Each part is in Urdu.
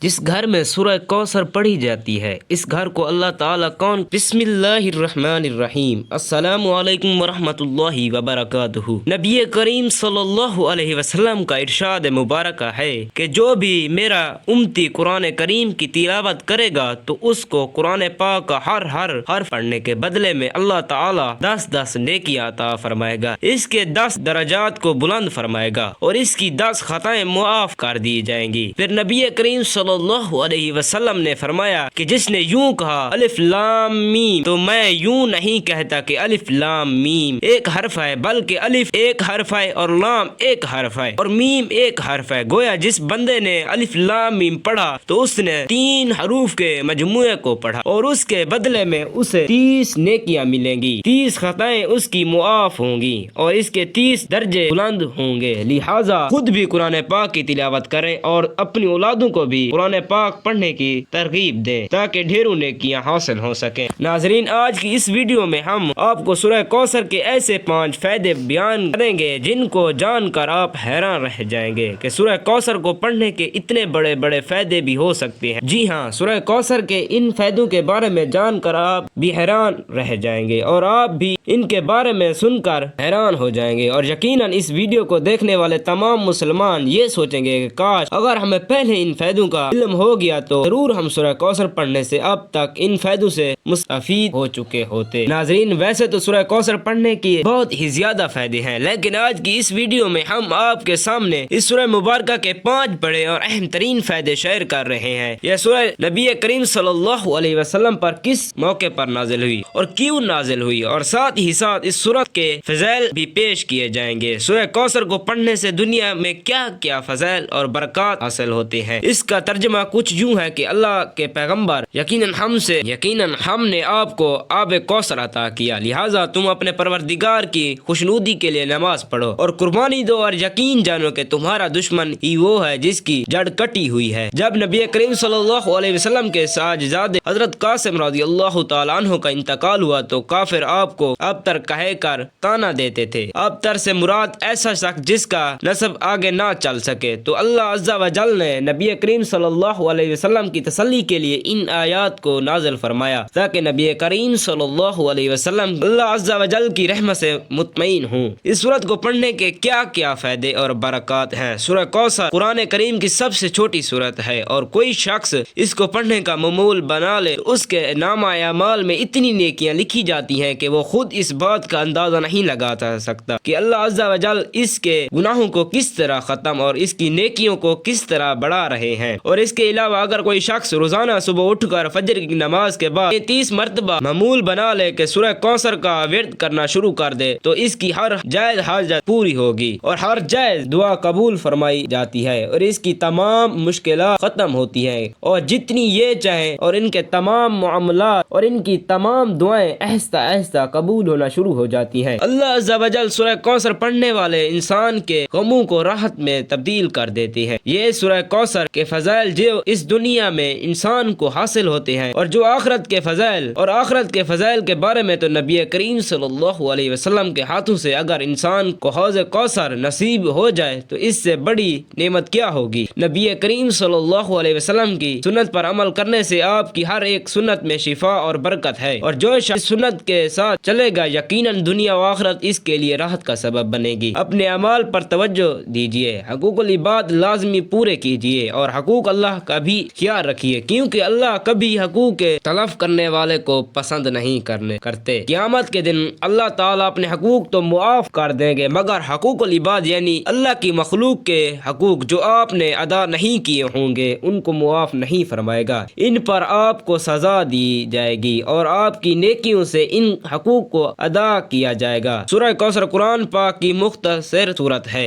جس گھر میں سورہ کوثر پڑھی جاتی ہے اس گھر کو اللہ تعالیٰ کون؟ بسم اللہ الرحمن الرحیم۔ السلام علیکم ورحمۃ اللہ وبرکاتہ۔ نبی کریم صلی اللہ علیہ وسلم کا ارشاد مبارکہ ہے کہ جو بھی میرا امتی قرآن کریم کی تلاوت کرے گا تو اس کو قرآن پاک کا ہر حرف پڑھنے کے بدلے میں اللہ تعالیٰ 10 نیکیاں عطا فرمائے گا، اس کے 10 درجات کو بلند فرمائے گا اور اس کی 10 خطائیں معاف کر دی جائیں گی۔ پھر نبی کریم صلی اللہ علیہ وسلم نے فرمایا کہ جس نے یوں کہا الف لام میم، تو میں یوں نہیں کہتا کہ الف لام میم ایک حرف ہے، بلکہ الف ایک حرف ہے اور لام ایک حرف ہے اور میم ایک حرف ہے۔ گویا جس بندے نے الف لام میم پڑھا تو اس نے 3 حروف کے مجموعے کو پڑھا اور اس کے بدلے میں اسے 30 نیکیاں ملیں گی، 30 خطائیں اس کی معاف ہوں گی اور اس کے 30 درجے بلند ہوں گے۔ لہٰذا خود بھی قرآن پاک کی تلاوت کریں اور اپنی اولادوں کو بھی قرآن پاک پڑھنے کی ترغیب دیں تاکہ ڈھیروں نیکیاں حاصل ہو سکیں۔ ناظرین، آج کی اس ویڈیو میں ہم آپ کو سورہ کوثر کے ایسے 5 فائدے بیان کریں گے جن کو جان کر آپ حیران رہ جائیں گے کہ سورہ کوثر کو پڑھنے کے اتنے بڑے بڑے فائدے بھی ہو سکتے ہیں۔ جی ہاں، سورہ کوثر کے ان فائدوں کے بارے میں جان کر آپ بھی حیران رہ جائیں گے اور آپ بھی ان کے بارے میں سن کر حیران ہو جائیں گے، اور یقیناً اس ویڈیو کو دیکھنے والے تمام مسلمان یہ سوچیں گے کہ کاش اگر ہمیں پہلے ان فائدوں کا علم ہو گیا تو ضرور ہم سورہ کوثر پڑھنے سے اب تک ان فائدوں سے مستفید ہو چکے ہوتے۔ ناظرین، ویسے تو سورہ کوثر پڑھنے کی بہت ہی زیادہ فائدے ہیں، لیکن آج کی اس ویڈیو میں ہم آپ کے سامنے اس سورہ مبارکہ کے 5 بڑے اور اہم ترین فائدے شیئر کر رہے ہیں۔ یہ سورہ نبی کریم صلی اللہ علیہ وسلم پر کس موقع پر نازل ہوئی اور کیوں نازل ہوئی، اور ساتھ ہی ساتھ اس سورت کے فضائل بھی پیش کیے جائیں گے۔ سورہ کوثر کو پڑھنے سے دنیا میں کیا کیا فضائل اور برکات حاصل ہوتے ہیں، اس کا ترجمہ کچھ یوں ہے کہ اللہ کے پیغمبر یقیناً ہم نے آپ کو آب کوثر عطا کیا، لہٰذا تم اپنے پروردگار کی خوشنودی کے لیے نماز پڑھو اور قربانی دو اور یقین جانو کہ تمہارا دشمن ہی وہ ہے جس کی جڑ کٹی ہوئی ہے۔ جب نبی کریم صلی اللہ علیہ وسلم کے ساجزادے حضرت قاسم رضی اللہ تعالیٰ عنہ کا انتقال ہوا تو کافر آپ کو ابتر کہہ کر تانا دیتے تھے۔ ابتر سے مراد ایسا شخص جس کا نسب آگے نہ چل سکے، تو اللہ عز و جل نے نبی کریم صلی اللہ علیہ وسلم کی تسلی کے لیے ان آیات کو نازل فرمایا تاکہ نبی کریم صلی اللہ علیہ وسلم اللہ عز و جل کی رحمت سے مطمئن ہوں۔ اس سورت کو پڑھنے کے کیا کیا فائدے اور برکات ہیں؟ سورہ کوثر قرآن کریم کی سب سے چھوٹی سورت ہے اور کوئی شخص اس کو پڑھنے کا معمول بنا لے اس کے نامہ اعمال میں اتنی نیکیاں لکھی جاتی ہیں کہ وہ خود اس بات کا اندازہ نہیں لگا سکتا کہ اللہ عز و جل اس کے گناہوں کو کس طرح ختم اور اس کی نیکیوں کو کس طرح بڑھا رہے ہیں۔ اور اس کے علاوہ اگر کوئی شخص روزانہ صبح اٹھ کر فجر کی نماز کے بعد 30 مرتبہ معمول بنا لے کہ سورہ کوثر کا ورد کرنا شروع کر دے تو اس کی ہر جائز حاجت پوری ہوگی اور ہر جائز دعا قبول فرمائی جاتی ہے اور اس کی تمام مشکلات ختم ہوتی ہیں اور جتنی یہ چاہیں اور ان کے تمام معاملات اور ان کی تمام دعائیں آہستہ آہستہ قبول ہونا شروع ہو جاتی ہیں۔ اللہ عز و جل سورہ کوثر پڑھنے والے انسان کے غموں کو راحت میں تبدیل کر دیتے ہیں۔ یہ سورہ کوثر کے فضائل جو اس دنیا میں انسان کو حاصل ہوتے ہیں اور جو آخرت کے فضائل کے بارے میں تو نبی کریم صلی اللہ علیہ وسلم کے ہاتھوں سے اگر انسان کو حوض کوثر نصیب ہو جائے تو اس سے بڑی نعمت کیا ہوگی۔ نبی کریم صلی اللہ علیہ وسلم کی سنت پر عمل کرنے سے آپ کی ہر ایک سنت میں شفا اور برکت ہے اور جو شخص سنت کے ساتھ چلے گا یقیناً دنیا و آخرت اس کے لیے راحت کا سبب بنے گی۔ اپنے اعمال پر توجہ دیجیے، حقوق العباد لازمی پورے کیجیے اور حقوق اللہ کا بھی خیال رکھیے کیونکہ اللہ کبھی حقوق کے تلف کرنے والے کو پسند نہیں کرتے۔ قیامت کے دن اللہ تعالیٰ اپنے حقوق تو معاف کر دیں گے مگر حقوق العباد یعنی اللہ کی مخلوق کے حقوق جو آپ نے ادا نہیں کیے ہوں گے ان کو معاف نہیں فرمائے گا، ان پر آپ کو سزا دی جائے گی اور آپ کی نیکیوں سے ان حقوق کو ادا کیا جائے گا۔ سورہ کوثر قرآن پاک کی مختصر سورت ہے،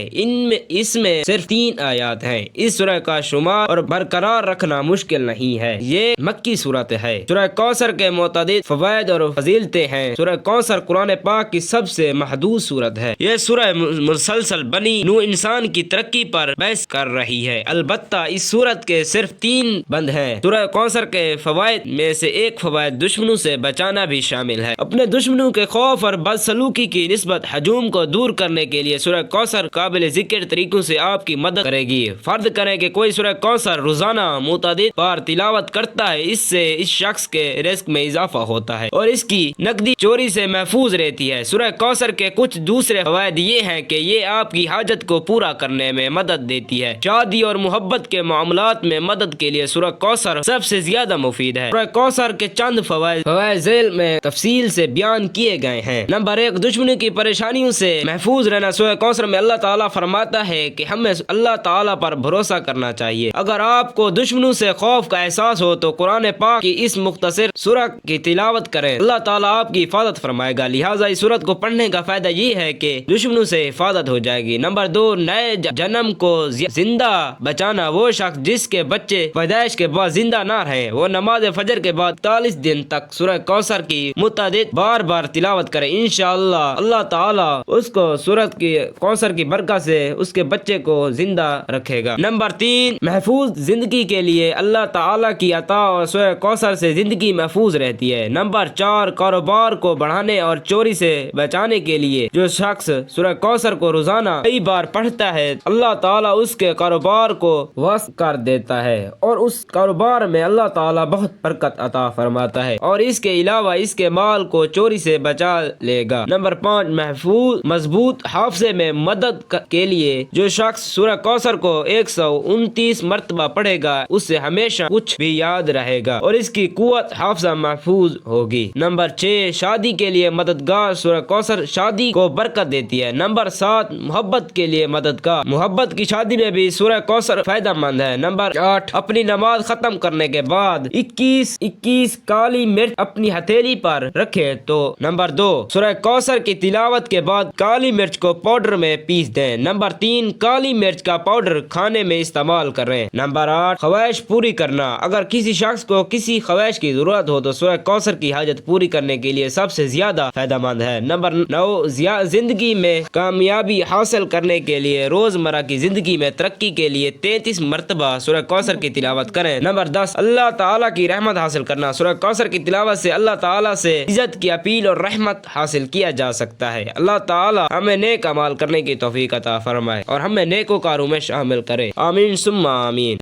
اس میں صرف 3 آیات ہیں۔ اس سورہ کا شمار اور برقرار رکھنا مشکل نہیں ہے، یہ مکی سورت ہے۔ سورہ کوثر کے متعدد فوائد اور فضیلتیں ہیں۔ سورہ کوثر قرآن پاک کی سب سے محدود سورت ہے۔ یہ سورہ مسلسل بنی نوع انسان کی ترقی پر بحث کر رہی ہے، البتہ اس سورت کے صرف 3 بند ہیں۔ سورہ کوثر کے فوائد میں سے ایک فوائد دشمنوں سے بچانا بھی شامل ہے۔ اپنے دشمنوں کے خوف اور بدسلوکی کی نسبت ہجوم کو دور کرنے کے لیے سورہ کوثر قابل ذکر طریقوں سے آپ کی مدد کرے گی۔ فرض کریں کہ کوئی سورہ کوثر روزانہ متعدد بار تلاوت کرتا ہے اس سے اس شخص کے رزق میں اضافہ ہوتا ہے اور اس کی نقدی چوری سے محفوظ رہتی ہے۔ سورہ کوثر کے کچھ دوسرے فوائد یہ ہیں کہ یہ آپ کی حاجت کو پورا کرنے میں مدد دیتی ہے۔ شادی اور محبت کے معاملات میں مدد کے لیے سورہ کوثر سب سے زیادہ مفید ہے۔ سورہ کوثر کے چند فوائد ذیل میں تفصیل سے بیان کیے گئے ہیں۔ نمبر 1، دشمنی کی پریشانیوں سے محفوظ رہنا۔ سورہ کوثر میں اللہ تعالیٰ فرماتا ہے کہ ہمیں اللہ تعالیٰ پر بھروسہ کرنا چاہیے۔ اگر آپ کو دشمنوں سے خوف کا احساس ہو تو قرآن پاک کی اس مختصر سورہ کی تلاوت کریں، اللہ تعالیٰ آپ کی حفاظت فرمائے گا۔ لہٰذا اس سورت کو پڑھنے کا فائدہ یہ ہے کہ دشمنوں سے حفاظت ہو جائے گی۔ نمبر 2، نئے جنم کو زندہ بچانا۔ وہ شخص جس کے بچے پیدائش کے بعد زندہ نہ رہے وہ نماز فجر کے بعد 40 دن تک سورہ کوثر کی متعدد بار تلاوت کرے، انشاءاللہ اللہ تعالیٰ اس کو سورت کی کوثر کی برکت سے اس کے بچے کو زندہ رکھے گا۔ نمبر 3، محفوظ زندگی کے لیے اللہ تعالیٰ کی عطا اور سورہ کوثر سے زندگی محفوظ رہتی ہے۔ نمبر 4، کاروبار کو بڑھانے اور چوری سے بچانے کے لیے جو شخص سورہ کوثر کو روزانہ کئی بار پڑھتا ہے اللہ تعالیٰ اس کے کاروبار کو وسع کر دیتا ہے اور اس کاروبار میں اللہ تعالیٰ بہت برکت عطا فرماتا ہے اور اس کے علاوہ اس کے مال کو چوری سے بچا لے گا۔ نمبر 5، محفوظ مضبوط حافظے میں مدد کے لیے جو شخص سورہ کوثر کو 129 مرتبہ پڑھے گا اس سے ہمیشہ کچھ بھی یاد رہے گا اور اس کی قوت حافظہ محفوظ ہوگی۔ نمبر 6، شادی کے لیے مددگار۔ سورہ کوثر شادی کو برکت دیتی ہے۔ نمبر 7، محبت کے لیے مددگار۔ محبت کی شادی میں بھی سورہ کوثر فائدہ مند ہے۔ نمبر 8، اپنی نماز ختم کرنے کے بعد 21 کالی مرچ اپنی ہتھیلی پر رکھے تو نمبر 2، سورہ کوثر کی تلاوت کے بعد کالی مرچ کو پاؤڈر میں پیس دیں۔ نمبر 3، کالی مرچ کا پاؤڈر کھانے میں استعمال کریں۔ نمبر 8، خواہش پوری کرنا۔ اگر کسی شخص کو کسی خواہش کی ضرورت ہو تو سورہ کوثر کی حاجت پوری کرنے کے لیے سب سے زیادہ فائدہ مند ہے۔ نمبر 9، زندگی میں کامیابی حاصل کرنے کے لیے روزمرہ کی زندگی میں ترقی کے لیے 33 مرتبہ سورہ کوثر کی تلاوت کریں۔ نمبر 10، اللہ تعالیٰ کی رحمت حاصل کرنا۔ سورہ کوثر کی تلاوت سے اللہ تعالیٰ سے عزت کی اپیل اور رحمت حاصل کیا جا سکتا ہے۔ اللہ تعالیٰ ہمیں نیک اعمال کرنے کی توفیق عطا فرمائے اور ہمیں نیکوکاروں میں شامل کرے، آمین ثم آمین۔